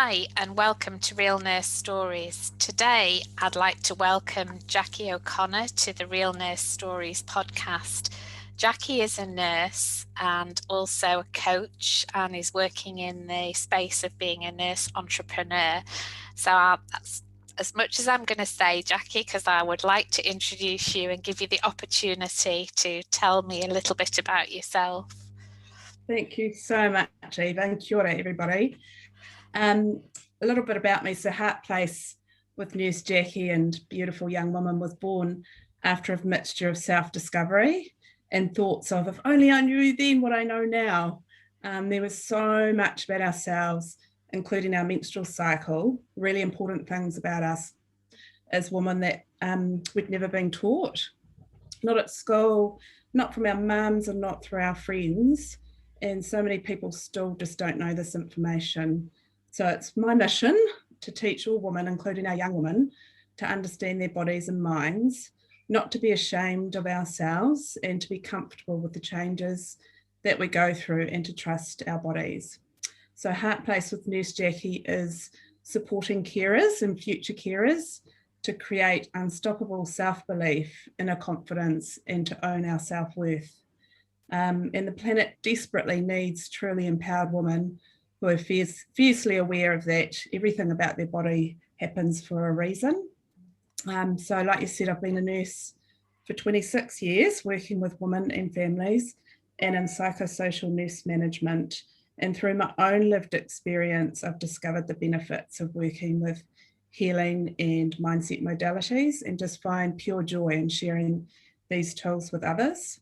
Hi, and welcome to Real Nurse Stories. Today, I'd like to welcome Jacqui O'Connor to the Real Nurse Stories podcast. Jacqui is a nurse and also a coach and is working in the space of being a nurse entrepreneur. So that's as much as I'm going to say, Jacqui, because I would like to introduce you and give you the opportunity to tell me a little bit about yourself. Thank you so much, Eva, and kia ora, everybody. A little bit about me. So Heartplace with Nurse Jacqui and BeYOUtiful young woman was born after a mixture of self-discovery and thoughts of, if only I knew then what I know now. There was so much about ourselves, including our menstrual cycle, really important things about us as women that we'd never been taught, not at school, not from our mums and not through our friends. And so many people still just don't know this information. So it's my mission to teach all women, including our young women, to understand their bodies and minds, not to be ashamed of ourselves and to be comfortable with the changes that we go through and to trust our bodies. So Heartplace with Nurse Jacqui is supporting carers and future carers to create unstoppable self-belief, inner confidence, and to own our self-worth. And the planet desperately needs truly empowered women who are fiercely aware of that everything about their body happens for a reason. So like you said, I've been a nurse for 26 years, working with women and families and in psychosocial nurse management. And through my own lived experience, I've discovered the benefits of working with healing and mindset modalities and just find pure joy in sharing these tools with others.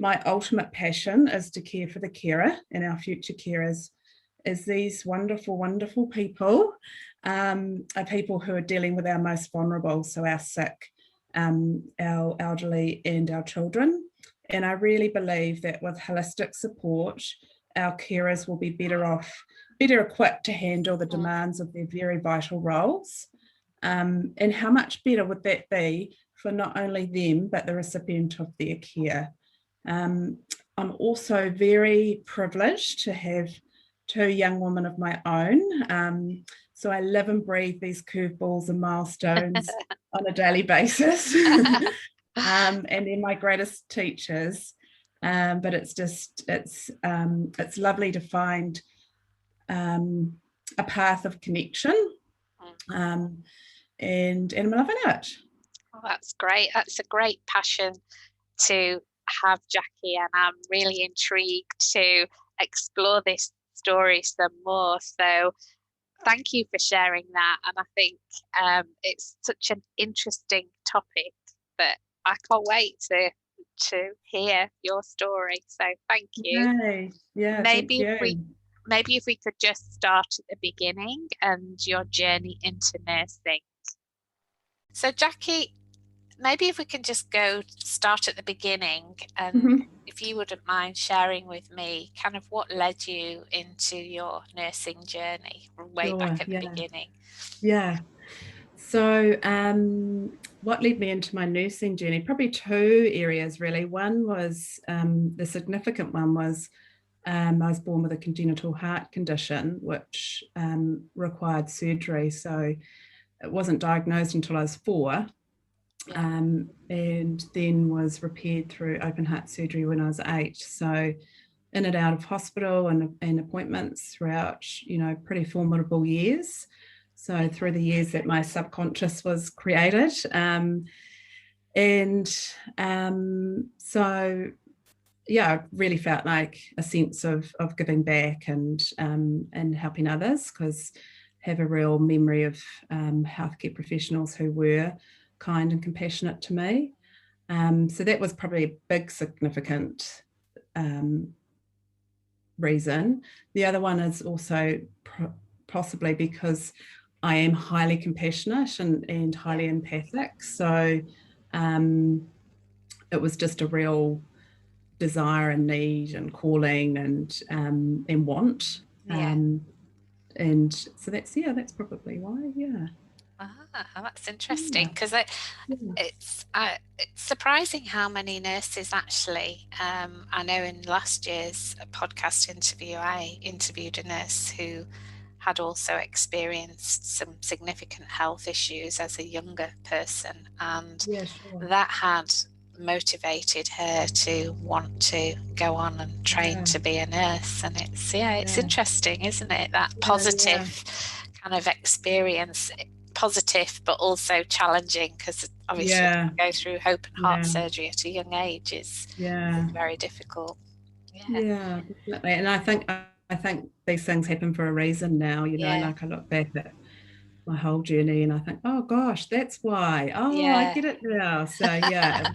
My ultimate passion is to care for the carer and our future carers, as these wonderful, wonderful people are people who are dealing with our most vulnerable, so our sick, our elderly and our children. And I really believe that with holistic support, our carers will be better equipped to handle the demands of their very vital roles. And how much better would that be for not only them, but the recipient of their care? I'm also very privileged to have two young women of my own. So I live and breathe these curveballs and milestones on a daily basis. And they're my greatest teachers. But it's lovely to find a path of connection. And I'm loving it. Oh, that's great. That's a great passion to have, Jacqui, and I'm really intrigued to explore this story some more. So thank you for sharing that. And I think it's such an interesting topic that I can't wait to hear your story. So thank you. Yay. Yeah, maybe thank you. Maybe if we could just start at the beginning and your journey into nursing. So Jacqui, maybe if we can just start at the beginning, and if you wouldn't mind sharing with me kind of what led you into your nursing journey way back at the beginning. Yeah. So what led me into my nursing journey? Probably two areas, really. One was, the significant one was, I was born with a congenital heart condition, which required surgery. So it wasn't diagnosed until I was 4. And then was repaired through open heart surgery when I was 8. So in and out of hospital and appointments throughout, pretty formidable years. So through the years that my subconscious was created. So yeah, I really felt like a sense of giving back and helping others, because I have a real memory of healthcare professionals who were kind and compassionate to me. So that was probably a big significant reason. The other one is also possibly because I am highly compassionate and highly empathic. So it was just a real desire and need and calling and want. And so that's probably why. That's interesting, because it's surprising how many nurses actually. I know in last year's podcast interview, I interviewed a nurse who had also experienced some significant health issues as a younger person, and Yeah, sure. that had motivated her to want to go on and train Yeah, to be a nurse. And it's it's yeah, interesting, isn't it, that yeah, yeah, positive kind of experience, positive but also challenging, because obviously to yeah, go through open heart yeah, surgery at a young age is yeah, very difficult. Yeah, yeah, definitely. And I think these things happen for a reason now, yeah, like I look back at my whole journey and I think, oh gosh, that's why. Oh, I yeah, get it now. So yeah,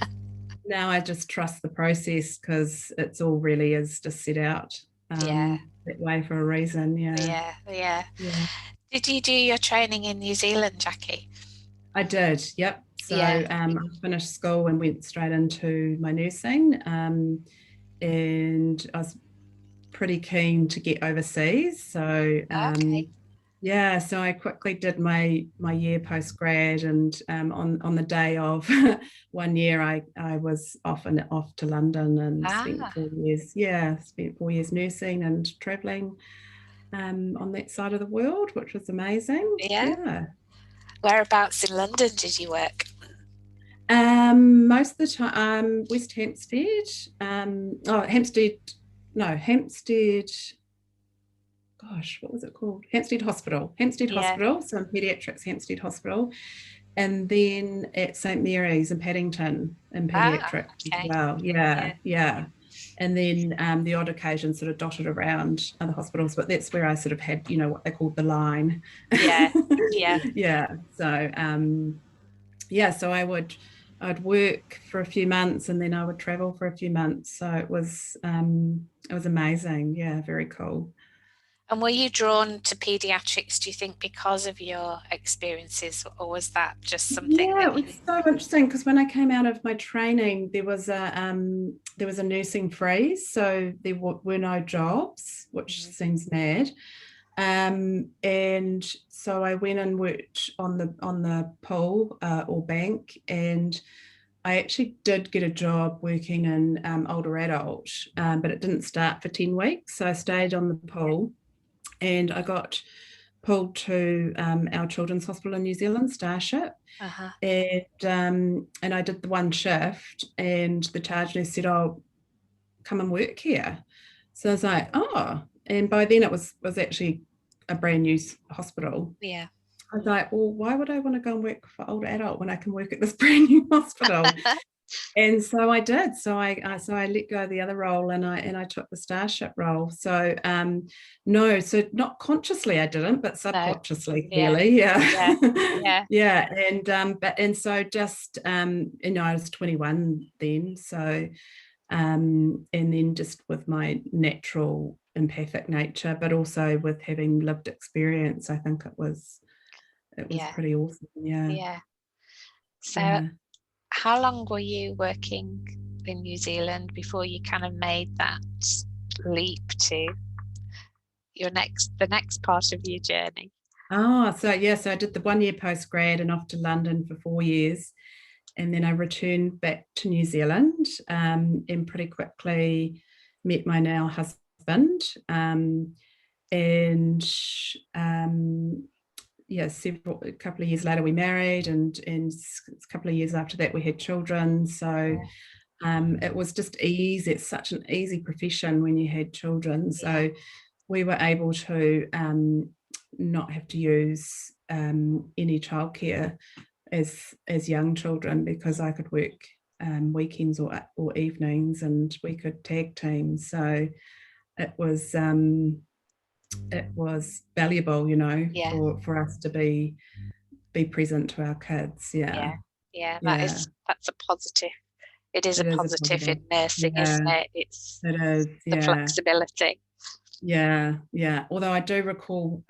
now I just trust the process because it's all really is just set out yeah, that way for a reason. Yeah. yeah, yeah. Yeah. Did you do your training in New Zealand, Jacqui? I did. Yep. Yeah. So I finished school and went straight into my nursing. And I was pretty keen to get overseas. So Okay. yeah, so I quickly did my year post grad, and on the day of 1 year, I was off to London and spent Ah, 4 years. Yeah, spent 4 years nursing and traveling on that side of the world, which was amazing. yeah. Yeah. Whereabouts in London did you work? Most of the time, West Hampstead. Hampstead. No, Hampstead. Gosh, what was it called? Hampstead Hospital. Hampstead Yeah. Hospital. So in pediatrics, Hampstead Hospital, and then at St Mary's in Paddington in Ah, pediatrics as okay. well. Yeah, Yeah. yeah. And then the odd occasion sort of dotted around other hospitals, but that's where I sort of had, what they called the line. Yeah. Yeah. Yeah. So yeah, so I'd work for a few months and then I would travel for a few months. So it was amazing. Yeah, very cool. And were you drawn to pediatrics, do you think, because of your experiences, or was that just something Yeah, that it was so interesting because when I came out of my training, there was a nursing freeze, so there were no jobs, which Mhm. seems mad. And so I went and worked on the pool or bank, and I actually did get a job working in older adult, but it didn't start for 10 weeks. So I stayed on the pool, and I got pulled to our children's hospital in New Zealand, Starship, Uh-huh. and I did the one shift, and the charge nurse said, "Oh, come and work here." So I was like, "Oh," and by then it was actually a brand new hospital. Yeah. I was like, "Well, why would I want to go and work for older adult when I can work at this brand new hospital?" And so I did. So I let go of the other role, and I took the Starship role. So no, so not consciously I didn't, but No. subconsciously, Yeah. clearly, Yeah. yeah. Yeah. Yeah. And so just I was 21 then. So and then just with my natural empathic nature, but also with having lived experience, I think it was Yeah. pretty awesome. Yeah. Yeah. So Yeah. how long were you working in New Zealand before you kind of made that leap to the next part of your journey? So yeah, so I did the 1 year post grad and off to London for 4 years. And then I returned back to New Zealand and pretty quickly met my now husband. And yeah, a couple of years later we married, and a couple of years after that we had children. So Yeah. it was just easy. It's such an easy profession when you had children. Yeah. So we were able to not have to use any childcare as young children, because I could work weekends or evenings, and we could tag team. So it was valuable, Yeah. for us to be present to our kids. Yeah, Yeah. Yeah. yeah, That's a positive. It is a it is a positive positive. in nursing, isn't Yeah, it? It's it is. the Yeah, flexibility. yeah, yeah. Although I do recall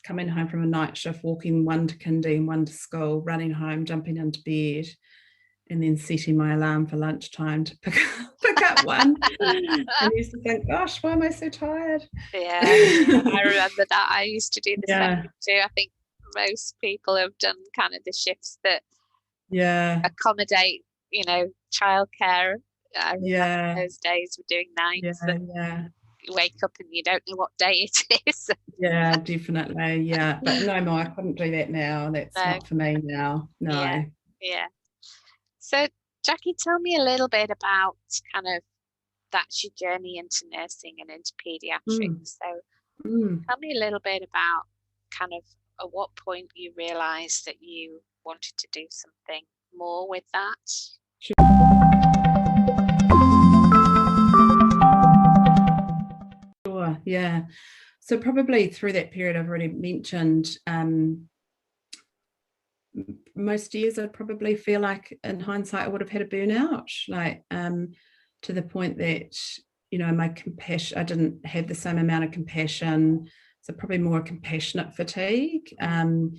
coming home from a night shift, walking one to kindy and one to school, running home, jumping into bed, and then setting my alarm for lunchtime to pick up one. And I used to think, gosh, why am I so tired? Yeah, I remember that. I used to do the Yeah, same too. I think most people have done kind of the shifts that yeah, accommodate, childcare. I remember yeah, those days of doing yeah, nights, and yeah, you wake up and you don't know what day it is. Yeah, definitely. Yeah. But no more, I couldn't do that now. That's No. not for me now. Yeah, No. yeah. So, Jacqui, tell me a little bit about kind of that's your journey into nursing and into pediatrics. Mm, So, mm. tell me a little bit about kind of at what point you realized that you wanted to do something more with that. Sure. Yeah. So probably through that period I've already mentioned, most years I'd probably feel like in hindsight I would have had a burnout, like to the point that, you know, my compassion, I didn't have the same amount of compassion. So probably more compassionate fatigue, and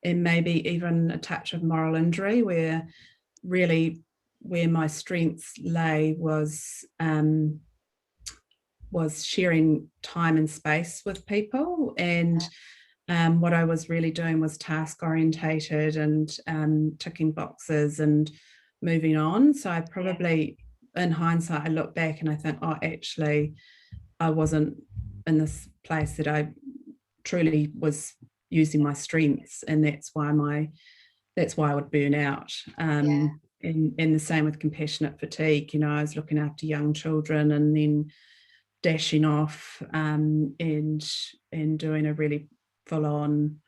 maybe even a touch of moral injury, where really where my strengths lay was sharing time and space with people. And what I was really doing was task orientated and ticking boxes and moving on. So I probably, in hindsight, I look back and I think, oh, actually, I wasn't in this place that I truly was using my strengths, and that's why I would burn out. And the same with compassionate fatigue. You know, I was looking after young children and then dashing off, and doing a really full-on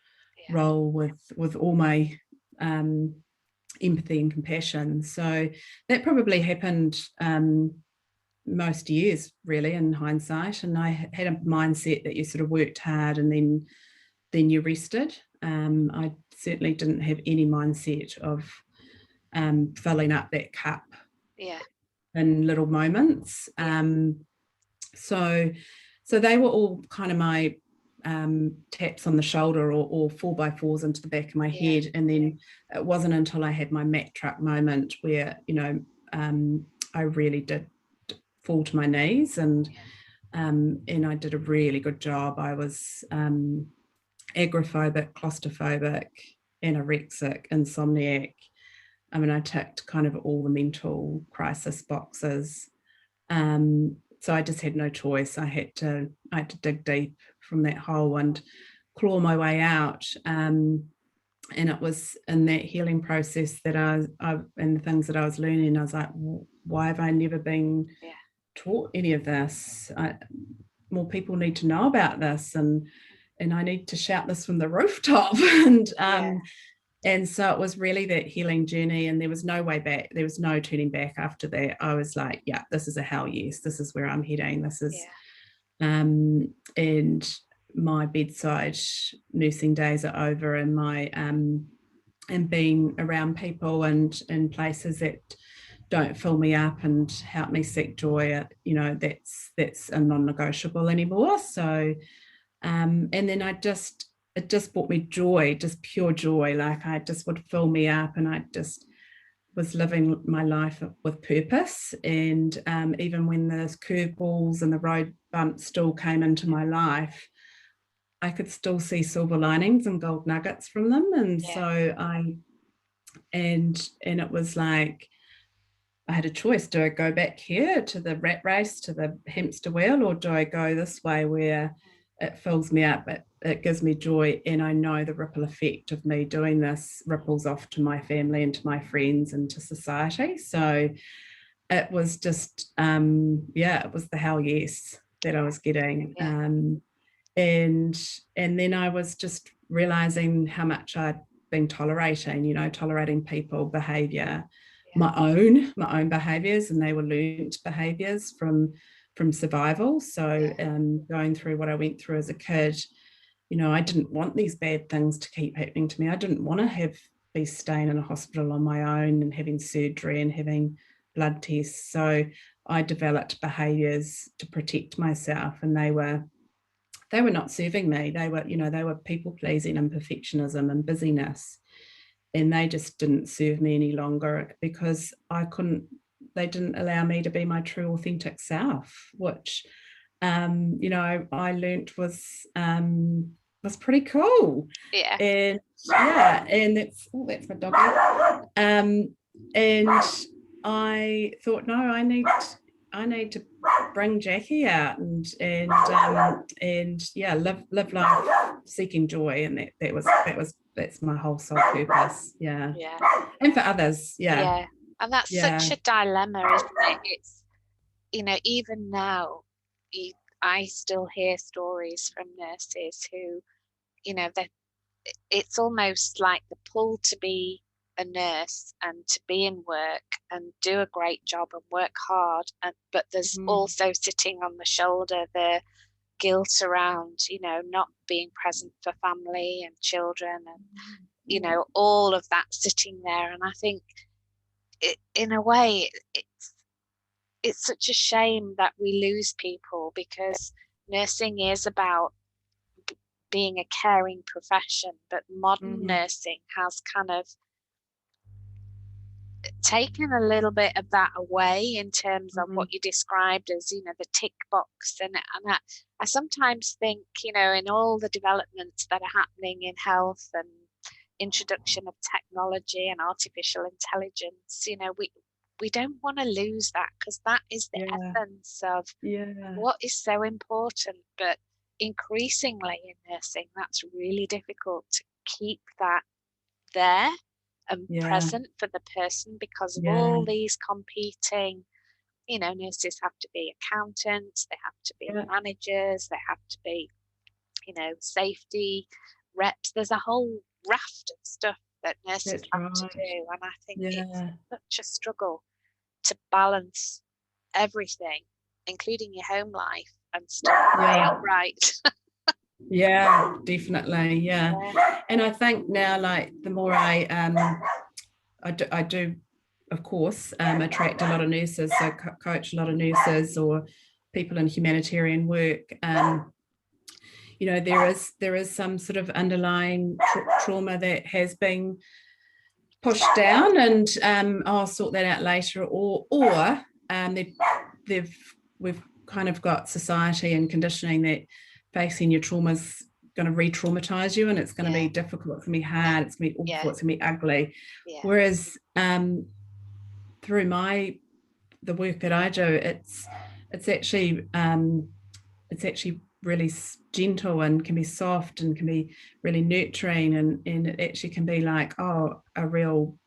role with all my empathy and compassion. So that probably happened most years, really, in hindsight. And I had a mindset that you sort of worked hard and then you rested. I certainly didn't have any mindset of filling up that cup in little moments. So they were all kind of my taps on the shoulder, or 4x4s into the back of my head. And then it wasn't until I had my Mack truck moment where, you know, I really did fall to my knees, and I did a really good job. I was agoraphobic, claustrophobic, anorexic, insomniac. I mean, I ticked kind of all the mental crisis boxes. So I just had no choice. I had to dig deep from that hole and claw my way out. And it was in that healing process that I and the things that I was learning, I was like, why have I never been taught any of this? More people need to know about this, and I need to shout this from the rooftop. And so it was really that healing journey, and there was no way back. There was no turning back after that. I was like, yeah, this is a hell yes. This is where I'm heading. This is, and my bedside nursing days are over, and my and being around people and in places that don't fill me up and help me seek joy, you know, that's a non-negotiable anymore. So and then it just brought me joy, just pure joy. Like I just would fill me up, and I just was living my life with purpose. And even when the curveballs and the road bumps still came into my life, I could still see silver linings and gold nuggets from them. And so and it was like, I had a choice. Do I go back here to the rat race, to the hamster wheel, or do I go this way where it fills me up, it gives me joy, and I know the ripple effect of me doing this ripples off to my family and to my friends and to society. So it was just, it was the hell yes that I was getting. And then I was just realizing how much I'd been tolerating, you know, tolerating people behavior, my own behaviors, and they were learnt behaviors from survival. So going through what I went through as a kid, you know, I didn't want these bad things to keep happening to me. I didn't want to be staying in a hospital on my own and having surgery and having blood tests. So I developed behaviors to protect myself, and they were not serving me. They were people pleasing and perfectionism and busyness. And they just didn't serve me any longer, because they didn't allow me to be my true authentic self, which, you know, I learnt was pretty cool. And and that's my doggy. And I thought, no, I I need to bring Jacqui out and yeah, live life seeking joy, and that's my whole sole purpose. Yeah. Yeah. And for others. Yeah. And that's such Yeah. a dilemma, isn't it? It's, even now, I still hear stories from nurses who, that it's almost like the pull to be a nurse and to be in work and do a great job and work hard, but there's also sitting on the shoulder the guilt around, not being present for family and children, and all of that sitting there. And I think in a way, it's such a shame that we lose people, because nursing is about being a caring profession, but modern nursing has kind of taken a little bit of that away in terms of what you described as, the tick box. And I sometimes think, in all the developments that are happening in health and introduction of technology and artificial intelligence, we don't want to lose that, because that is the essence of what is so important. But increasingly in nursing, that's really difficult to keep that there and present for the person, because of all these competing, nurses have to be accountants, they have to be managers, they have to be, safety reps. There's a whole raft of stuff that nurses have to do. And I think it's such a struggle to balance everything, including your home life, and still stay upright. Yeah, definitely. Yeah. And I think now, like, the more I do, of course, attract a lot of nurses, so coach a lot of nurses or people in humanitarian work. There is some sort of underlying trauma that has been pushed down, and I'll sort that out later. Or we've kind of got society and conditioning that facing your trauma is going to re-traumatize you, and it's going to be difficult, it's going to be hard, it's going to be awful, it's going to be ugly. Whereas through the work that I do, it's actually really gentle and can be soft and can be really nurturing, and it actually can be like, a real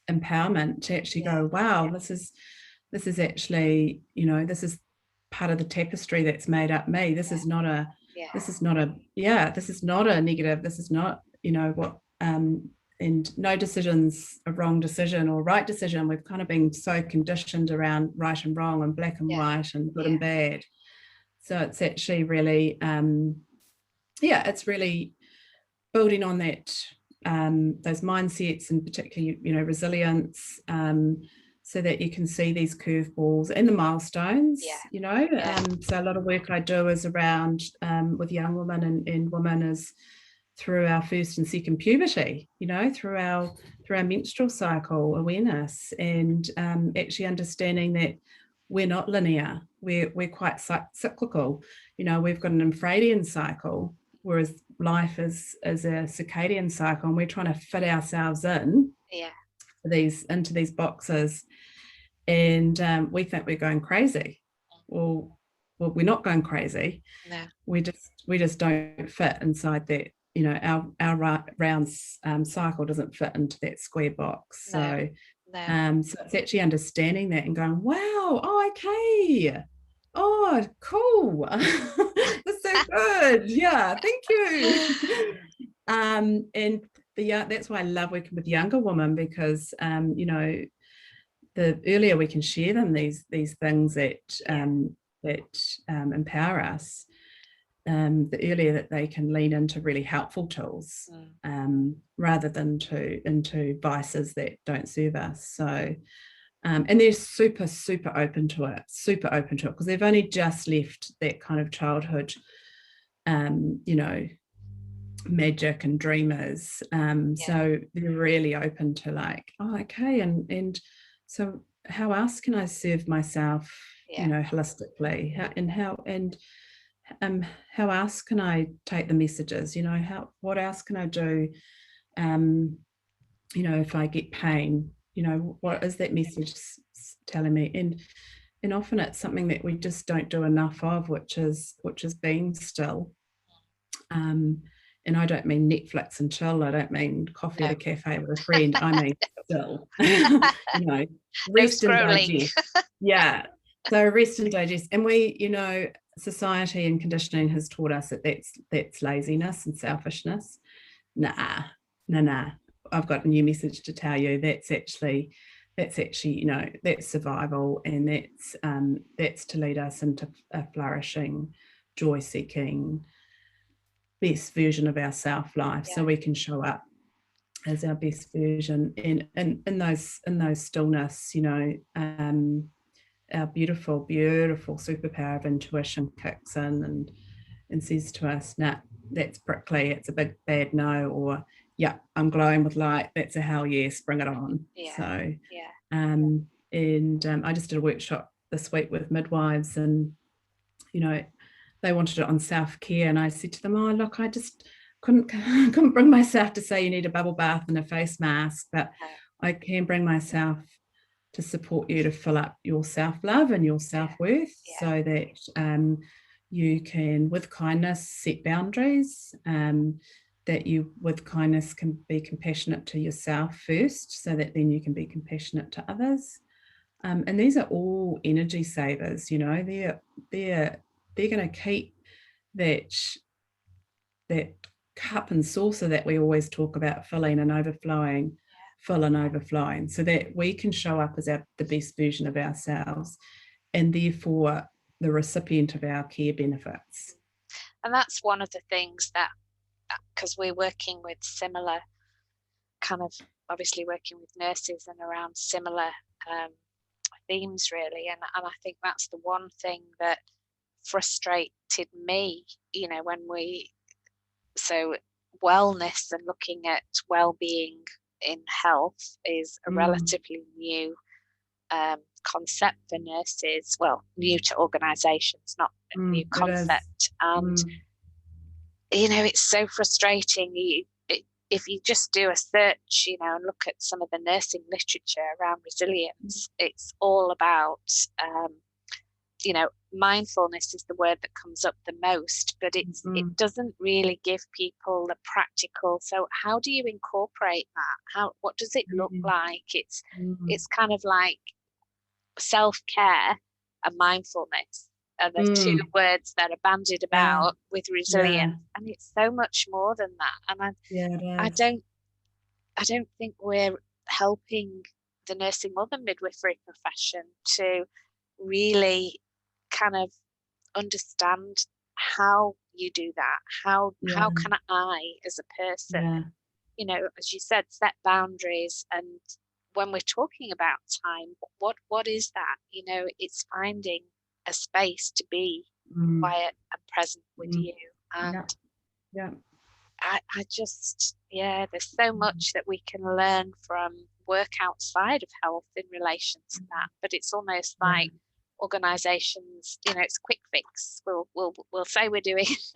empowerment to actually go, wow, this is actually, this is part of the tapestry that's made up me. This is not a negative. This is not, what and no decision's a wrong decision or right decision. We've kind of been so conditioned around right and wrong and black and white and good and bad. So it's actually really, it's really building on that, those mindsets, and particularly, resilience, so that you can see these curveballs and the milestones, So a lot of work I do is around, with young women and women, is through our first and second puberty, through our menstrual cycle awareness, and actually understanding that we're not linear, we're quite cyclical. We've got an infradian cycle, whereas life is a circadian cycle, and we're trying to fit ourselves into these boxes, and we think we're going crazy. Well, we're not going crazy. No. We just don't fit inside that. Our round cycle doesn't fit into that square box. No. So it's actually understanding that and going, wow, okay. Oh, cool. That's so good. Yeah, thank you. And that's why I love working with younger women, because the earlier we can share them these things that empower us, the earlier that they can lean into really helpful tools, rather than into vices that don't serve us. So and they're super, super open to it, because they've only just left that kind of childhood, magic and dreamers. So they're really open to like, okay, and so how else can I serve myself, holistically? How else can I take the messages? What else can I do? If I get pain, what is that message telling me? often it's something that we just don't do enough of, which is being still. And I don't mean Netflix and chill. I don't mean coffee at a cafe with a friend. I mean still, rest and digest. Yeah. So rest and digest. And we, society and conditioning has taught us that that's laziness and selfishness. Nah. I've got a new message to tell you. That's actually, that's survival, and that's to lead us into a flourishing, joy-seeking, best version of our self-life, so we can show up as our best version. And in those stillness, our beautiful superpower of intuition kicks in and says to us, nah, that's prickly, it's a big bad no, or yeah, I'm glowing with light, that's a hell yes, bring it on. I just did a workshop this week with midwives, and they wanted it on self-care, and I said to them, oh look, I just couldn't bring myself to say you need a bubble bath and a face mask, but I can bring myself to support you to fill up your self-love and your self-worth, so that you can, with kindness, set boundaries, that you, with kindness, can be compassionate to yourself first, so that then you can be compassionate to others. And these are all energy savers. They're going to keep that cup and saucer that we always talk about filling and overflowing, full and overflowing, so that we can show up as the best version of ourselves, and therefore the recipient of our care benefits. And that's one of the things that, because we're working with similar kind of, obviously working with nurses and around similar themes really, and I think that's the one thing that frustrated me, so wellness and looking at well-being in health is a relatively new concept for nurses, well, new to organizations, not a new concept. And it's so frustrating. If you just do a search, and look at some of the nursing literature around resilience, it's all about mindfulness is the word that comes up the most, but it doesn't really give people the practical. So how do you incorporate that? What does it look like? It's kind of like self-care and mindfulness are the two words that are bandied about with resilience, and it's so much more than that. And I don't think we're helping the nursing or the midwifery profession to really kind of understand how you do that. How can I, as a person, as you said, set boundaries? And when we're talking about time, what is that? It's finding a space to be quiet and present with you. And I just, there's so much that we can learn from work outside of health in relation to that. But it's almost like organizations, it's a quick fix. We'll say we're doing this.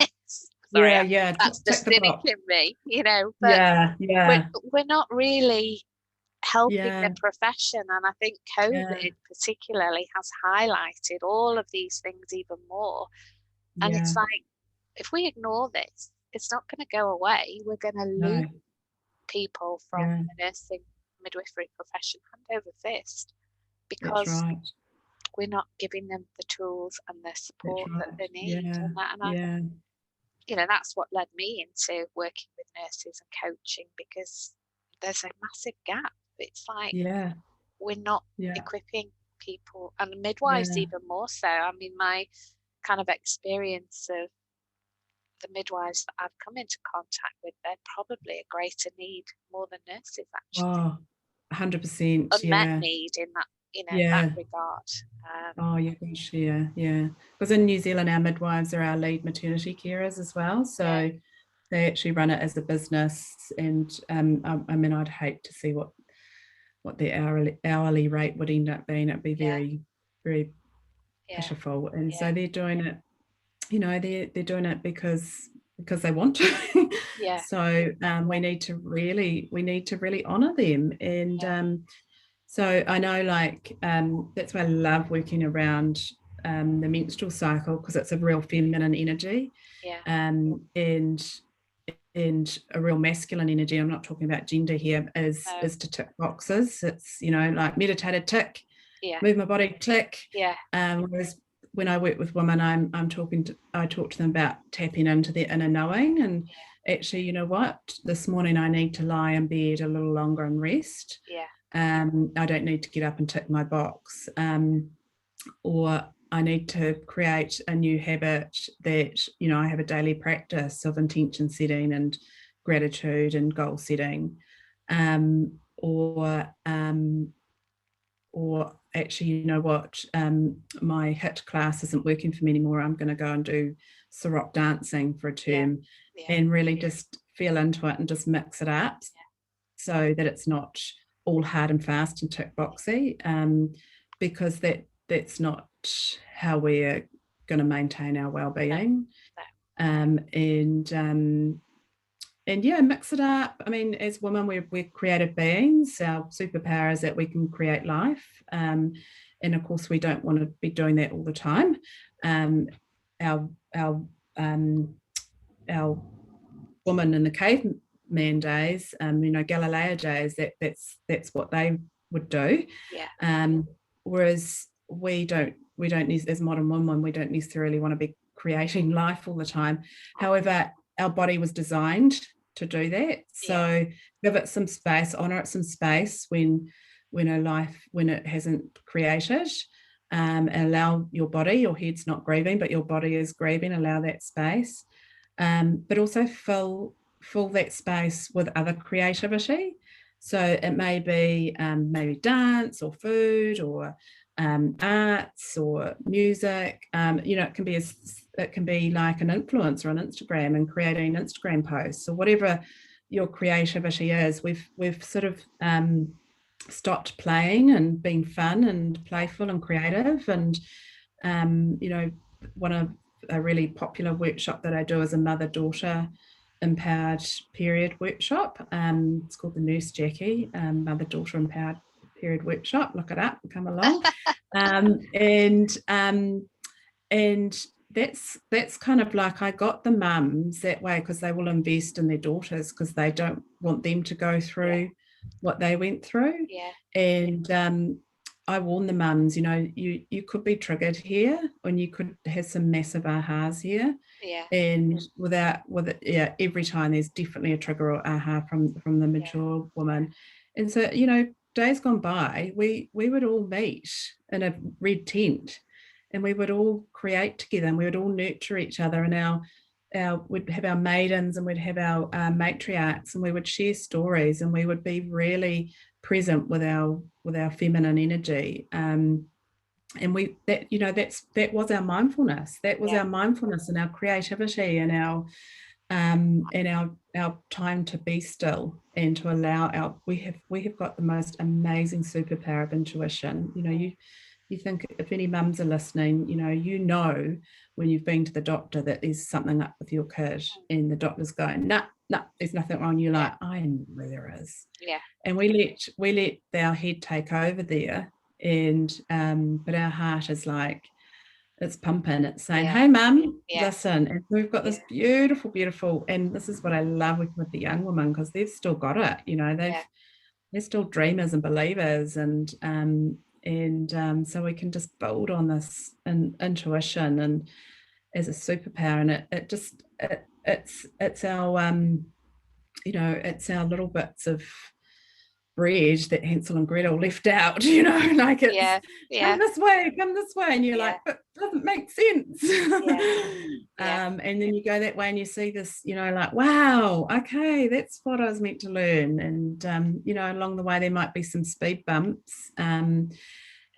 Sorry, that's the cynic in me, but we're not really helping the profession. And I think COVID particularly has highlighted all of these things even more. And it's like, if we ignore this, it's not going to go away. We're going to lose people from the nursing midwifery profession hand over fist, because we're not giving them the tools and the support that they need. And that's what led me into working with nurses and coaching, because there's a massive gap. It's like we're not equipping people, and midwives even more so. I mean, my kind of experience of the midwives that I've come into contact with, they're probably a greater need more than nurses, actually. 100%. Unmet need in that, that regard. Because in New Zealand, our midwives are our lead maternity carers as well, so they actually run it as a business. And I mean, I'd hate to see what the hourly rate would end up being. It'd be very, very pitiful. And so they're doing it, they're doing it because they want to. So we need to really honor them. And So I know, like, that's why I love working around the menstrual cycle, because it's a real feminine energy, Yeah. and a real masculine energy. I'm not talking about gender here, is No. to tick boxes. It's, you know, like meditated tick, Yeah. move my body tick. Yeah. Whereas when I work with women, I talk to them about tapping into their inner knowing, and actually, you know what, this morning I need to lie in bed a little longer and rest. Yeah. I don't need to get up and tick my box, or I need to create a new habit that, you know, I have a daily practice of intention setting and gratitude and goal setting, or actually, you know what, my HIIT class isn't working for me anymore. I'm going to go and do Sarok dancing for a term, and really just feel into it and just mix it up, so that it's not all hard and fast and tick boxy, because that's not how we're going to maintain our well-being. And yeah, mix it up. I mean, as women, we're creative beings. Our superpower is that we can create life, and of course, we don't want to be doing that all the time. Our our our woman in the caveman days, you know, Galileo days, that's what they would do. Whereas we don't need, as modern women, we don't necessarily want to be creating life all the time. However, our body was designed to do that. So give it some space, honor it some space when it hasn't created. And allow your body, your head's not grieving, but your body is grieving, allow that space. But also fill that space with other creativity. So it may be maybe dance or food or arts or music. You know, it can be like an influencer on Instagram and creating Instagram posts, or whatever your creativity is. We've sort of stopped playing and being fun and playful and creative. And you know, one of a really popular workshop that I do is a mother-daughter empowered period workshop. It's called the Nurse Jacqui mother-daughter empowered period workshop. Look it up and come along. And that's kind of like, I got the mums that way because they will invest in their daughters, because they don't want them to go through what they went through. And I warn the mums, you know, you could be triggered here, and you could have some massive ahas here. And every time there's definitely a trigger or aha from the mature woman. And so, you know, days gone by, we would all meet in a red tent, and we would all create together, and we would all nurture each other, and we'd have our maidens, and we'd have our matriarchs, and we would share stories, and we would be really present with our feminine energy. And that was our mindfulness. That was our mindfulness and our creativity and our time to be still and to allow we have got the most amazing superpower of intuition. You know, you think, if any mums are listening, you know when you've been to the doctor that there's something up with your kid, and the doctor's going, no, there's nothing wrong. You're like, I know there is. And we let our head take over there, and but our heart is like, it's pumping, it's saying, hey mum, listen. And we've got this beautiful, and this is what I love working with the young women, because they've still got it, you know, they're still dreamers and believers, and so we can just build on this intuition and as a superpower. And it's our you know, it's our little bits of bread that Hansel and Gretel left out, you know, like it's come this way, and you're like, but it doesn't make sense. And then you go that way and you see this, you know, like, wow, okay, that's what I was meant to learn. And you know, along the way there might be some speed bumps, and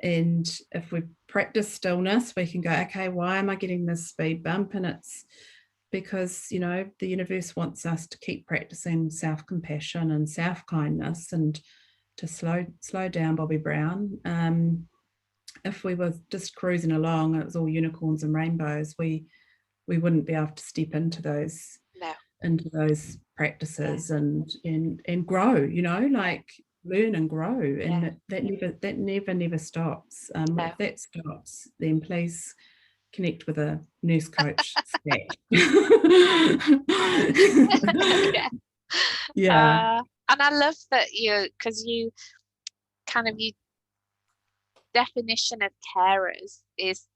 if we practice stillness, we can go, okay, why am I getting this speed bump? And it's because, you know, the universe wants us to keep practicing self-compassion and self-kindness, and to slow down, Bobby Brown. If we were just cruising along and it was all unicorns and rainbows, we wouldn't be able to step into those practices and grow, you know, like learn and grow, and Yeah. that never stops. No. If that stops, then please connect with a nurse coach stat. Yeah. Yeah. And I love that because you kind of, you definition of carers is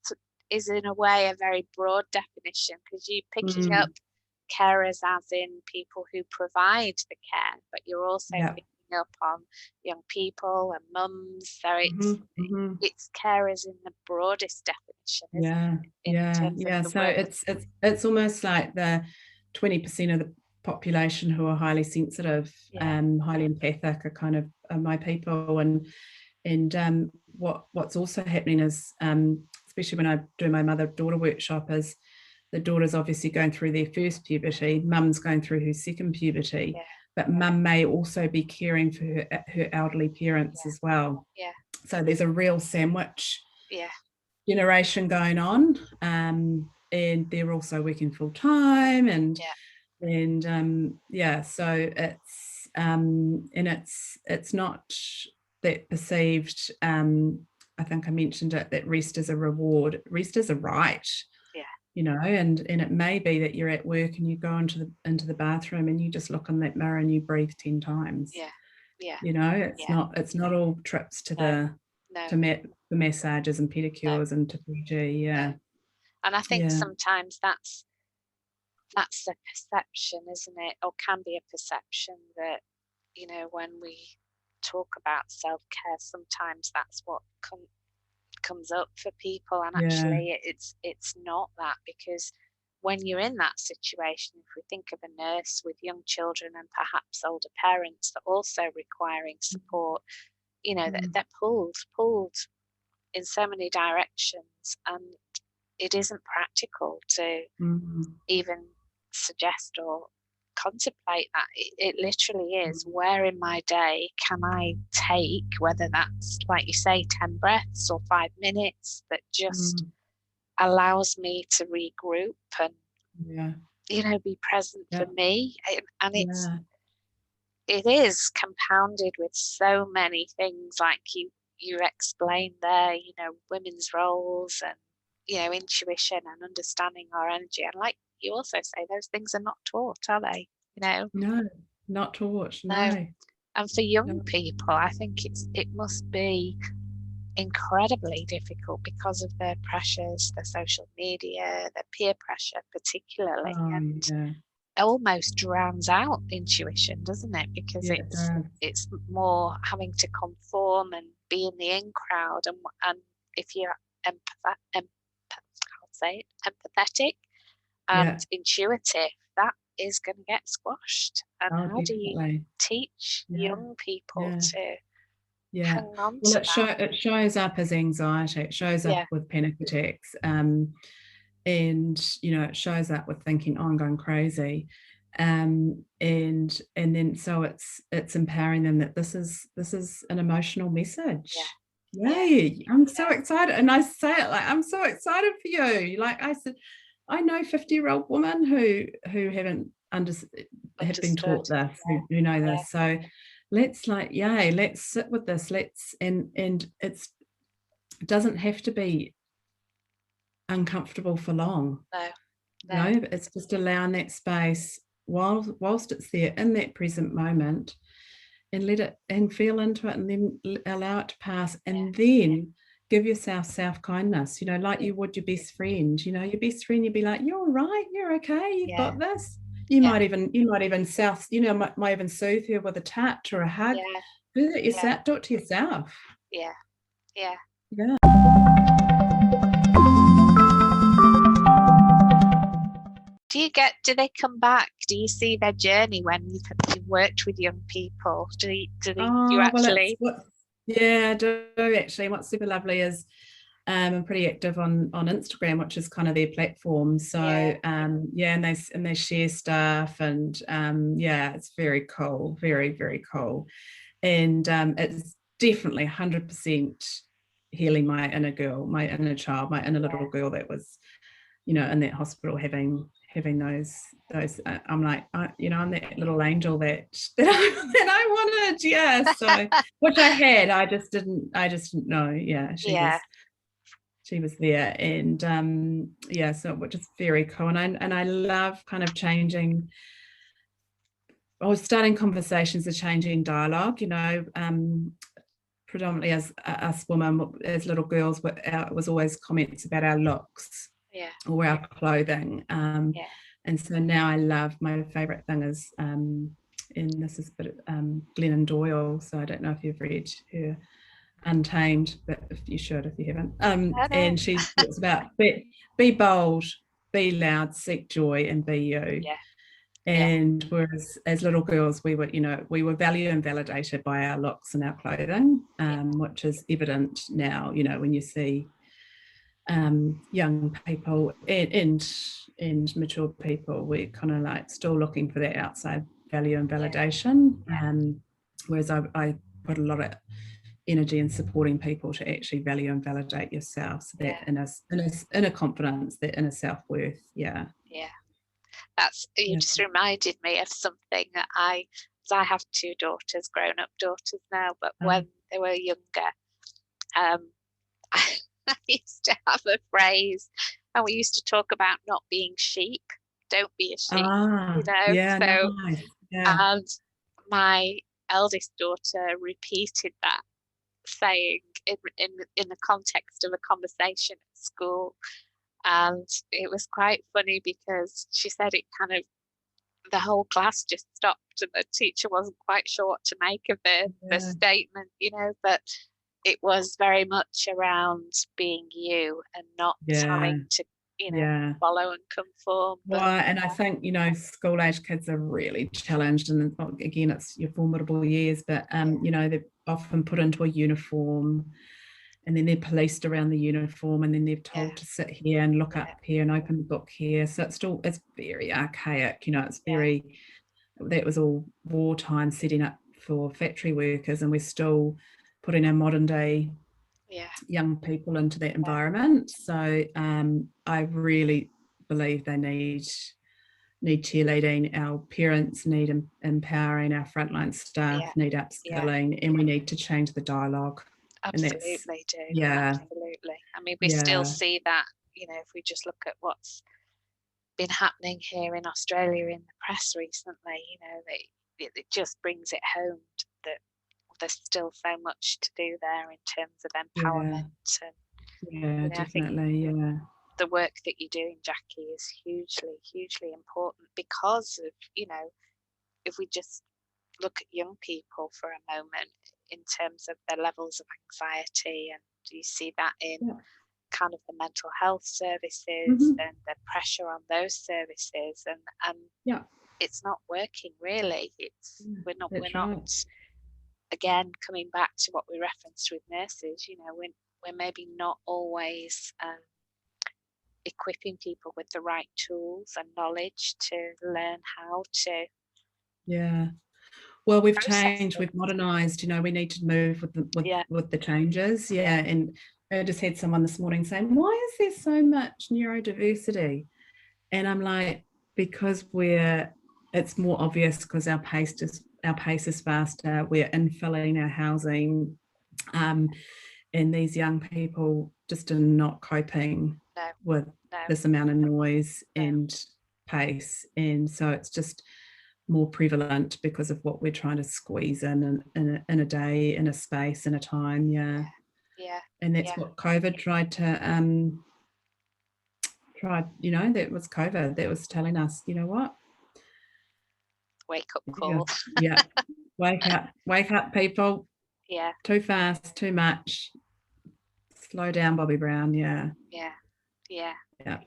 in a way a very broad definition, because you're picking up carers as in people who provide the care, but you're also picking up on young people and mums. So it's carers in the broadest definition, isn't it? In terms of the So work. it's almost like the 20% of the population who are highly sensitive, highly empathic, are kind of my people. And what's also happening is, especially when I do my mother-daughter workshop, is the daughter's obviously going through their first puberty, mum's going through her second puberty, but mum may also be caring for her elderly parents as well. So there's a real sandwich generation going on, and they're also working full time, so it's not that perceived, I think I mentioned it, that rest is a reward. Rest is a right, and it may be that you're at work and you go into the bathroom and you just look in that mirror and you breathe 10 times. It's not all trips to the massages and pedicures and to PG. And I think sometimes that's the perception, isn't it? Or can be a perception that, when we talk about self-care, sometimes that's what comes up for people, and actually it's not that, because when you're in that situation, if we think of a nurse with young children and perhaps older parents that are also requiring support, they're pulled in so many directions, and it isn't practical to even suggest or contemplate that. It literally is, where in my day can I take, whether that's, like you say, 10 breaths or 5 minutes, that just allows me to regroup and be present for me. And it is compounded with so many things, like you explained there, women's roles and intuition and understanding our energy. And like you also say, those things are not taught, are they? No, not taught. No. And for young people, I think it must be incredibly difficult because of the pressures, the social media, the peer pressure particularly, almost drowns out intuition, doesn't it? Because it's more having to conform and be in the in crowd, and if you're empathetic and intuitive, that is going to get squashed. And how do you teach young people to hang on to that? It shows up as anxiety. It shows up with panic attacks, and it shows up with thinking, "Oh, I'm going crazy," and then so it's empowering them that this is an emotional message. Yay! I'm so excited, and I say it like, I'm so excited for you. Like I said, I know 50-year-old women who haven't have been taught this, who know this. So let's sit with this. And it doesn't have to be uncomfortable for long. No, it's just allowing that space whilst it's there in that present moment, and let it and feel into it, and then allow it to pass, and then give yourself self-kindness, like you would your best friend. Your best friend, you'd be like, "You're all right, you're okay, you've got this." You might even might even soothe her with a touch or a hug. Do it yourself. Do it to yourself. Yeah. Do they come back? Do you see their journey when you've worked with young people? Do you actually? I do actually. What's super lovely is I'm pretty active on Instagram, which is kind of their platform. So and they share stuff, and it's very cool, very, very cool. And it's definitely 100% healing my inner girl, my inner child, my inner little girl that was in that hospital having having those I'm like, I'm that little angel that I wanted, yeah. So which I had, I just didn't know. Yeah, she was there, and yeah, so which is very cool, and I love kind of changing. I was starting conversations and changing dialogue, predominantly as us women, as little girls, it was always comments about our looks or our clothing. And so now I love, my favorite thing is, and this is a bit Glennon Doyle, so I don't know if you've read her Untamed, but if you should, if you haven't. And she talks about be bold, be loud, seek joy, and be you. And whereas as little girls, we were valued and validated by our looks and our clothing, which is evident now, when you see young people and mature people, we're kind of like still looking for that outside value and validation. Whereas I put a lot of energy in supporting people to actually value and validate yourself, so that inner confidence, that inner self-worth. You just reminded me of something that I have two daughters, grown-up daughters now, but when they were younger, I used to have a phrase, and we used to talk about not being sheep. Don't be a sheep, Nice. And my eldest daughter repeated that saying in the context of a conversation at school, and it was quite funny because she said it kind of, the whole class just stopped, and the teacher wasn't quite sure what to make of the statement, but it was very much around being you and not having to follow and conform. And I think school age kids are really challenged, and again, it's your formidable years, but they're often put into a uniform, and then they're policed around the uniform, and then they're told to sit here and look up here and open the book here. So it's very archaic, it's very, that was all wartime setting up for factory workers, and we're still putting our modern day young people into that environment. So I really believe they need cheerleading, our parents need empowering, our frontline staff need upskilling, and we need to change the dialogue. Absolutely do. Absolutely. I mean, we still see that, if we just look at what's been happening here in Australia in the press recently, it just brings it home that there's still so much to do there in terms of empowerment. And definitely. I think the work that you're doing, Jacqui, is hugely, hugely important because of, if we just look at young people for a moment in terms of their levels of anxiety, and you see that in kind of the mental health services and the pressure on those services, and it's not working really. We're not again, coming back to what we referenced with nurses, we're maybe not always equipping people with the right tools and knowledge to learn how to well, we've changed, we've modernized, we need to move with the changes. And I just had someone this morning saying, why is there so much neurodiversity? And I'm like, because it's more obvious, because our pace is faster, we're infilling our housing, and these young people just are not coping with this amount of noise and pace, and so it's just more prevalent because of what we're trying to squeeze in a day, in a space, in a time. And that's what COVID tried to that was COVID that was telling us, what, wake up call. Wake up people. Too fast, too much. Slow down, Bobby Brown.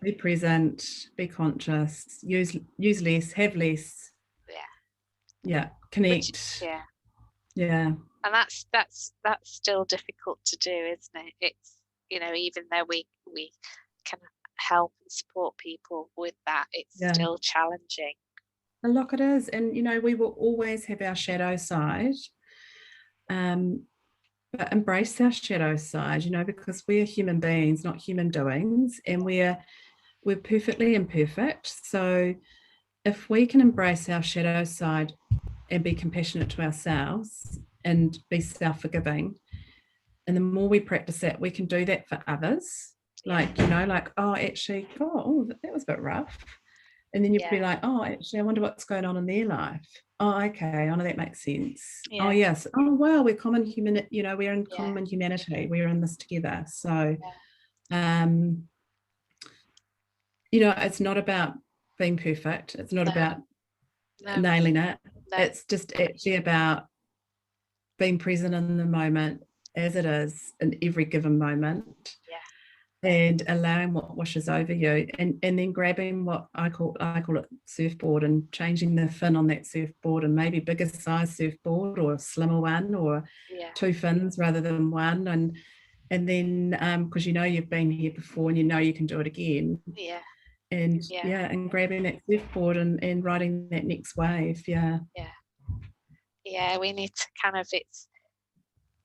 Be present, be conscious, use less, have less. Connect. And that's still difficult to do, isn't it? It's even though we can help and support people with that, it's still challenging. And look, it is, and we will always have our shadow side, but embrace our shadow side, because we are human beings, not human doings, and we're we're perfectly imperfect. So if we can embrace our shadow side and be compassionate to ourselves and be self-forgiving, and the more we practice that, we can do that for others. Like, you know, like, oh, actually, oh, that was a bit rough. And then you'd be like, oh, actually, I wonder what's going on in their life. Oh, okay. Oh, no, that makes sense. Oh, yes. Oh, well, we're common human, you know, we're in common humanity. We're in this together. So, you know, it's not about being perfect. It's not about nailing it. It's just actually about being present in the moment as it is in every given moment. And allowing what washes over you, and then grabbing what I call it surfboard, and changing the fin on that surfboard, and maybe bigger size surfboard or a slimmer one, or two fins rather than one, and then because you know you've been here before and you know you can do it again, and grabbing that surfboard and riding that next wave. We need to kind of, there's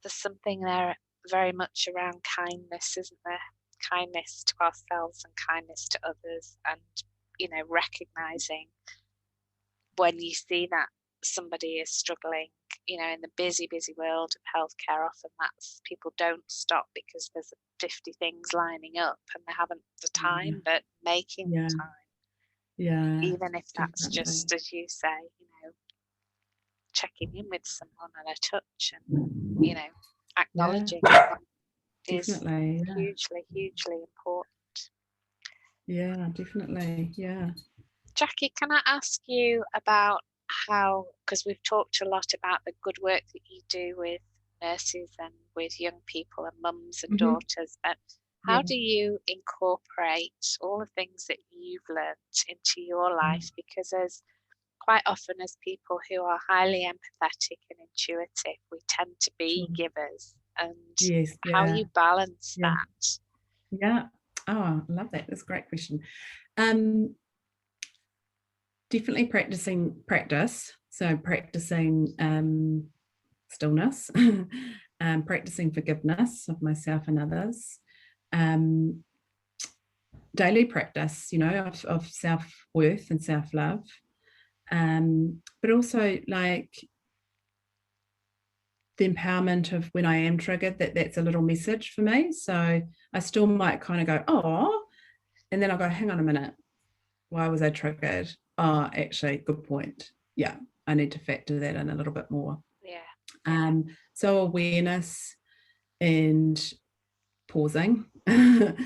something there very much around kindness, isn't there? Kindness to ourselves and kindness to others, and, you know, recognizing when you see that somebody is struggling, you know, in the busy world of healthcare. Often that's, people don't stop because there's 50 things lining up and they haven't the time, but making the time, even if that's just, as you say, you know, checking in with someone and a touch, and, you know, acknowledging is hugely important. Definitely. Jacqui, can I ask you about how, because we've talked a lot about the good work that you do with nurses and with young people and mums and daughters, but how do you incorporate all the things that you've learned into your life? Because as quite often, as people who are highly empathetic and intuitive, we tend to be givers, and how you balance that. Oh, I love that. That's a great question. Definitely practice. So practicing stillness, practicing forgiveness of myself and others, daily practice, you know, of self-worth and self-love, but also like the empowerment of when I am triggered, that's a little message for me. So I still might kind of go, oh, and then I'll go, hang on a minute, why was I triggered? Oh, actually, good point. Yeah, I need to factor that in a little bit more. So awareness and pausing. But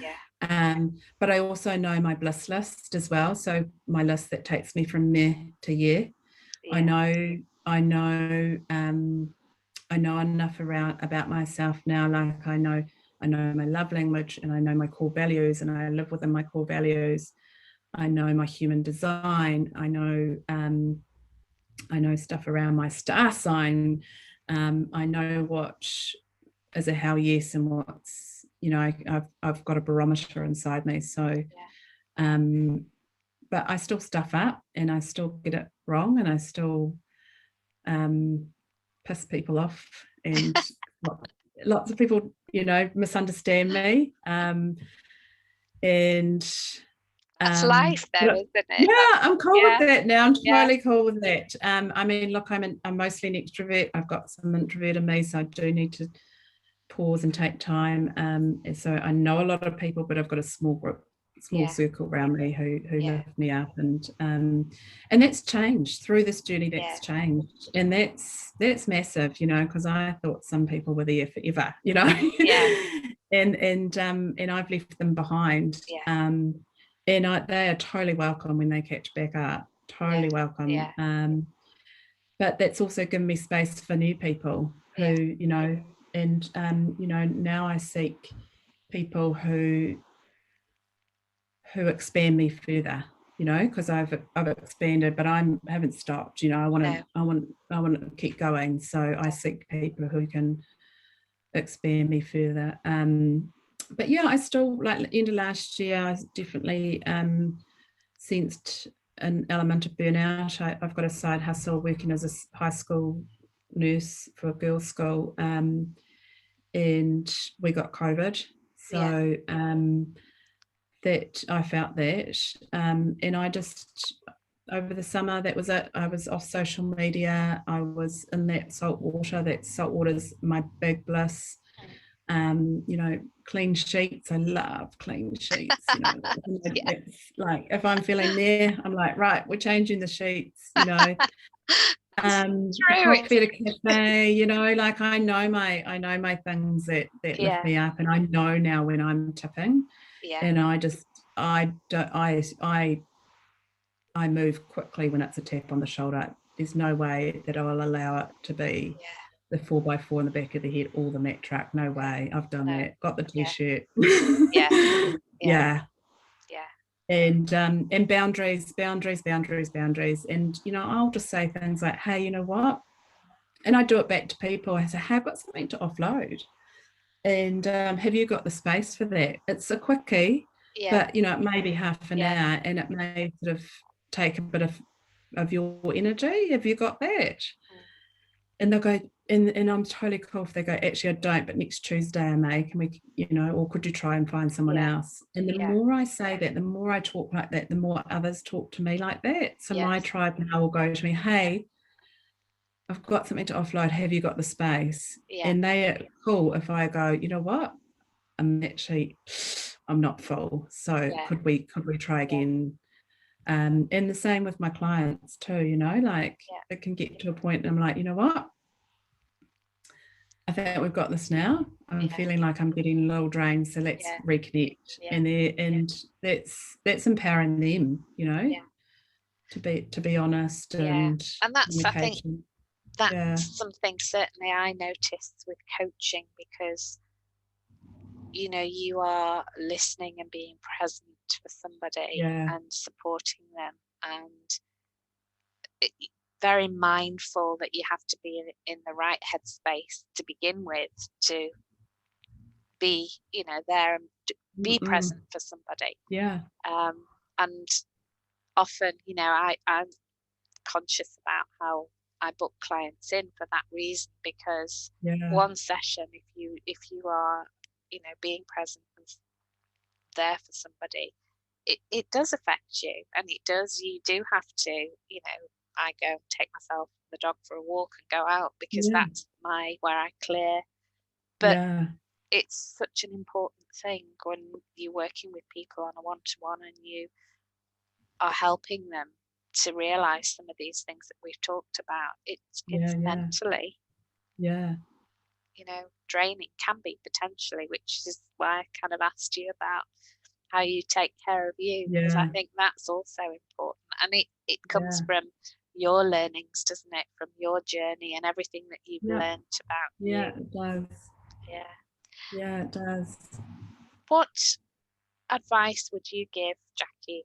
I also know my bliss list as well. So my list that takes me from meh to yeah. I know enough about myself now. Like I know my love language, and I know my core values, and I live within my core values. I know my human design. I know stuff around my star sign. I know what is a hell yes and what's, you know, I've got a barometer inside me. So, but I still stuff up and I still get it wrong, and I still piss people off, and lots of people, you know, misunderstand me. And that's life though, isn't it? Yeah, I'm cool with that now. I'm totally cool with that. I mean, look, I'm mostly an extrovert. I've got some introvert in me, so I do need to pause and take time. And so I know a lot of people, but I've got a small group, circle around me who lift me up, and that's changed through this journey. That's changed, and that's massive, you know, because I thought some people were there forever, you know, and I've left them behind. And they are totally welcome when they catch back up. Totally welcome. But that's also given me space for new people who, you know, and you know, now I seek people who expand me further, you know, because I've expanded, but I haven't stopped. You know, I want to keep going. So I seek people who can expand me further. But yeah, I still, like the end of last year, I definitely sensed an element of burnout. I've got a side hustle working as a high school nurse for a girls' school, and we got COVID. So that I felt that. And I just, over the summer, that was it. I was off social media. I was in that salt water. That salt water's my big bliss. You know, clean sheets. I love clean sheets. You know, Yeah. it's like if I'm feeling there, I'm like, right, we're changing the sheets. You know, True. coffee at a cafe. You know, like I know my things that lift me up, and I know now when I'm tipping. Yeah. And I just I don't I move quickly when it's a tap on the shoulder. There's no way that I'll allow it to be the 4x4 in the back of the head or the mat truck. No way. I've done that. Got the t-shirt. Yeah. Yeah. Yeah. And boundaries. And you know, I'll just say things like, hey, you know what? And I do it back to people. I say, hey, I've got something to offload. And have you got the space for that? It's a quickie, but you know, it may be half an hour, and it may sort of take a bit of your energy. Have you got that? And they'll go, and I'm totally cool if they go, actually I don't, but next Tuesday I may. Can we, you know, or could you try and find someone else? And the more I say that, the more I talk like that, the more others talk to me like that. So my tribe now will go to me, hey, I've got something to offload. Have you got the space? And they are cool if I go, you know what? I'm not full. So could we try again? And the same with my clients too, you know, like it can get to a point and I'm like, you know what? I think we've got this now. I'm feeling like I'm getting a little drained. So let's reconnect. And that's empowering them, you know, to be honest and that's, I think that's something certainly I noticed with coaching, because you know, you are listening and being present for somebody and supporting them, and very mindful that you have to be in the right headspace to begin with, to be, you know, there and be present for somebody. And often, you know, I'm conscious about how I book clients in for that reason, because one session, if you are, you know, being present and there for somebody, it does affect you, and you do have to, you know, I go and take myself the dog for a walk and go out, because that's where I clear. But it's such an important thing when you're working with people on a one-to-one and you are helping them to realize some of these things that we've talked about. It's mentally, you know, draining, can be potentially, which is why I kind of asked you about how you take care of you, because I think that's also important, and it comes from your learnings, doesn't it, from your journey and everything that you've learned about you. It does. It does. What advice would you give, Jacqui,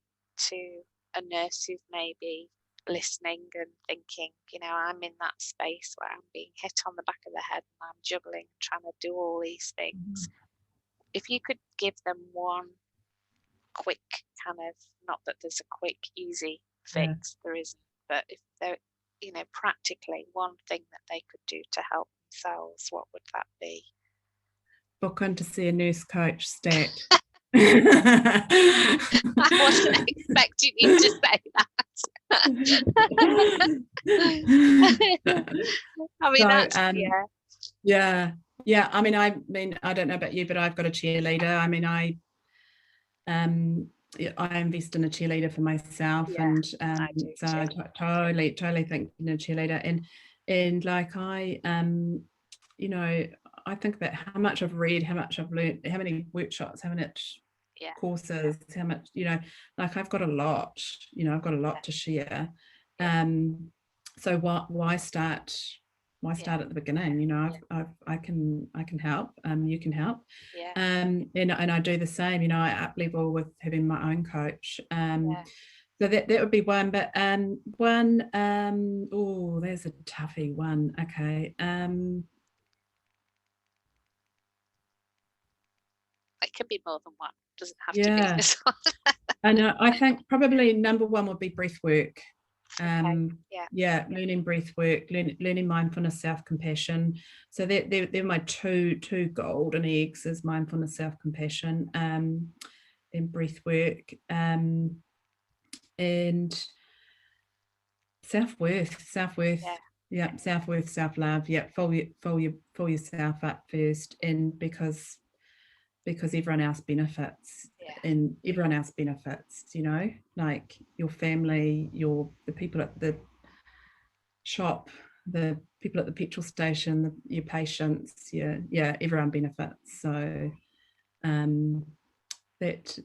to a nurse who's maybe listening and thinking, you know, I'm in that space where I'm being hit on the back of the head and I'm juggling, trying to do all these things? If you could give them one quick kind of, not that there's a quick easy fix, there isn't, but if there, you know, practically one thing that they could do to help themselves, what would that be? Book in to see a nurse coach, stat. I wasn't expecting you to say that. I mean, I mean, I don't know about you, but I've got a cheerleader. I mean, I invest in a cheerleader for myself, and so I totally think in a cheerleader, and like you know, I think about how much I've read, how much I've learned, how many workshops, how many courses, how much, you know, like I've got a lot, you know, I've got a lot to share. So why start at the beginning? You know, I can help, you can help. And I do the same, you know, I up level with having my own coach. So that would be one, but one, oh, there's a toughie one. Okay. It could be more than one. It doesn't have to be this one. I know. I think probably number one would be breath work. Learning breath work, learning mindfulness, self-compassion. So they're my two golden eggs, is mindfulness, self-compassion. breath work, and self-worth, self-worth, self-love. Fill yourself up first, and because everyone else benefits, and everyone else benefits, you know, like your family, the people at the shop, the people at the petrol station, your patients, everyone benefits. So that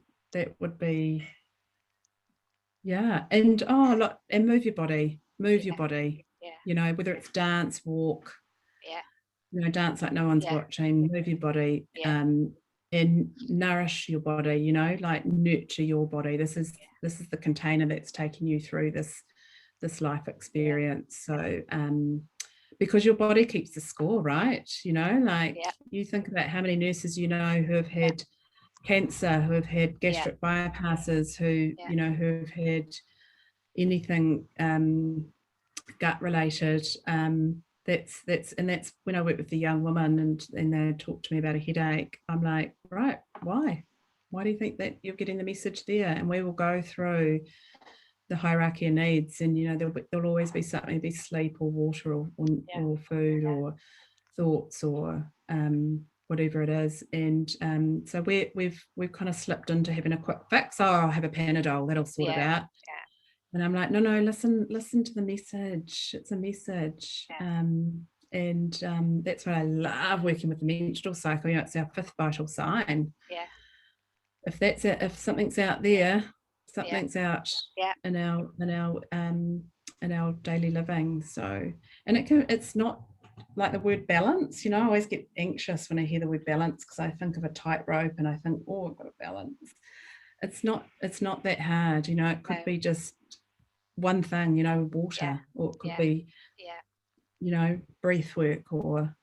would be, and and move your body, you know, whether it's dance, walk, you know, dance like no one's watching, move your body, and nourish your body, you know, like nurture your body. This is the container that's taking you through this life experience. So because your body keeps the score, right? You know, like you think about how many nurses you know who have had cancer, who have had gastric bypasses, who you know, who have had anything gut related. That's when I work with the young woman and they talk to me about a headache, I'm like, right, why do you think that you're getting the message there? And we will go through the hierarchy of needs, and you know, there'll always be something, be sleep or water or food or thoughts or whatever it is. And so we've kind of slipped into having a quick fix. Oh, I'll have a Panadol, that'll sort it out. And I'm like, no, listen to the message. It's a message. And that's why I love working with the menstrual cycle. You know, it's our 5th vital sign. If something's out there, something's out in our daily living. So, and it's not like the word balance, you know. I always get anxious when I hear the word balance, because I think of a tightrope and I think, oh, I've got to balance. It's not that hard, you know. It could be just one thing, you know, water, or it could be, you know, breath work, or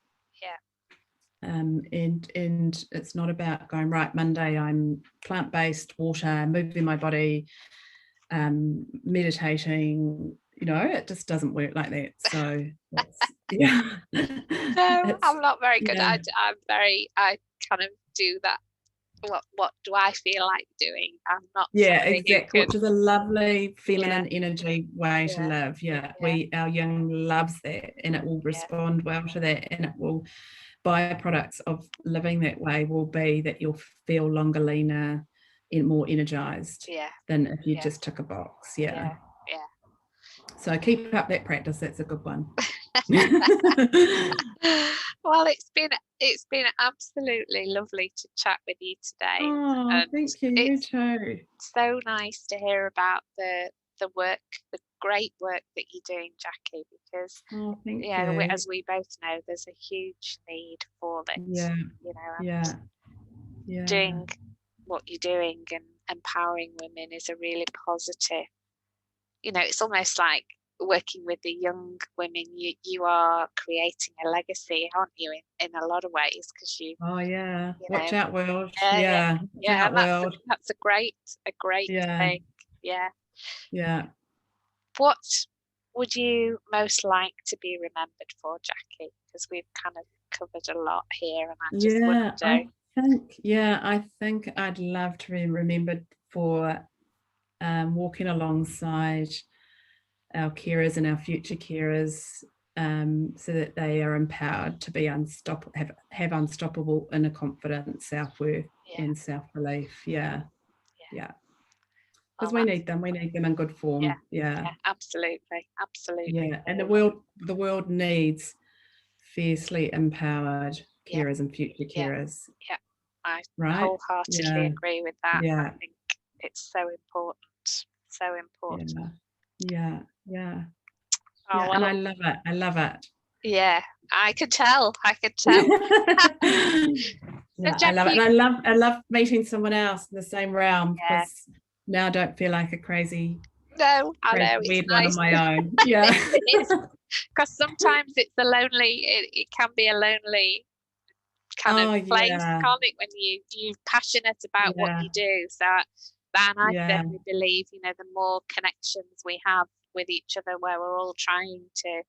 and it's not about going, right, Monday I'm plant-based, water, moving my body, meditating, you know. It just doesn't work like that. So no, I'm not very good. I kind of do that. What do I feel like doing? I'm not exactly, which is a lovely feminine energy way to live. Our young loves that, and it will respond well to that, and it will, byproducts of living that way will be that you'll feel longer, leaner, and more energized than if you just tick a box. So keep up that practice. That's a good one. Well, it's been absolutely lovely to chat with you today. Oh, thank you. You too. So nice to hear about the work, the great work that you're doing, Jacqui, because thank you. as we both know, there's a huge need for this. You know, doing what you're doing and empowering women is a really positive. You know, it's almost like working with the young women. You are creating a legacy, aren't you? In a lot of ways, because watch out, world. That's a great thing. What would you most like to be remembered for, Jacqui? Because we've kind of covered a lot here, and I just wonder. I think I'd love to be remembered for walking alongside our carers and our future carers, so that they are empowered to be unstoppable, have unstoppable inner confidence, self-worth, and self-belief. Because we need them in good form. Absolutely. And the world needs fiercely empowered carers and future carers. I wholeheartedly agree with that. I think it's so important. And I love it. I could tell. I love it. And I love meeting someone else in the same realm, because now I don't feel like a crazy weird one on my own. Because sometimes it's it can be a lonely kind of place, can't it, when you're passionate about what you do. So I certainly believe, you know, the more connections we have with each other, where we're all trying to,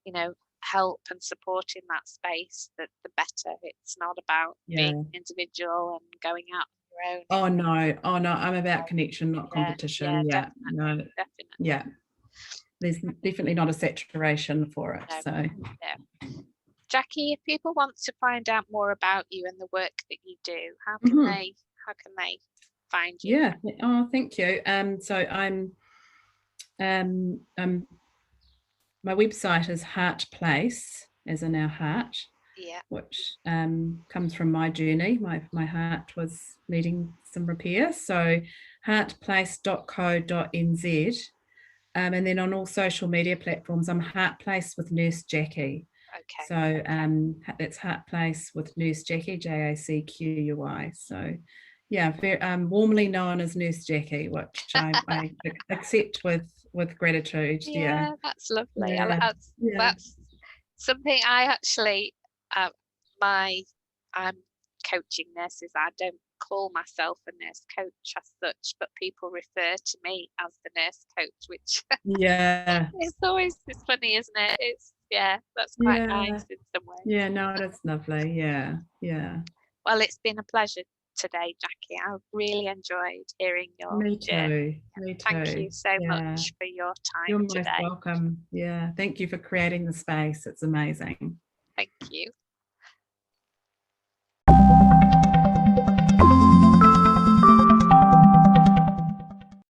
you know, help and support in that space, that the better. It's not about being individual and going out your own. Oh no, I'm about connection, not competition. Yeah, no, definitely. yeah. There's definitely not a saturation for it. No, So, no. Jacqui, if people want to find out more about you and the work that you do, how can they find you? Yeah. Oh, thank you. So I'm my website is Heartplace, as in our heart, which comes from my journey. My heart was needing some repair. So heartplace.co.nz. And then on all social media platforms, I'm Heartplace with Nurse Jacqui. Okay. So that's Heartplace with Nurse Jacqui, Jacqui. So yeah, very, warmly known as Nurse Jacqui, which I accept with gratitude. Yeah, that's lovely. Yeah. That's something I actually, I'm coaching nurses. I don't call myself a nurse coach as such, but people refer to me as the nurse coach, which it's funny, isn't it? That's quite nice in some ways. Yeah, no, that's lovely. Yeah. Well, it's been a pleasure today, Jacqui. I really enjoyed hearing your journey. Me too. Thank you so much for your time today. You're today. most welcome. Yeah, thank you for creating the space. It's amazing. Thank you.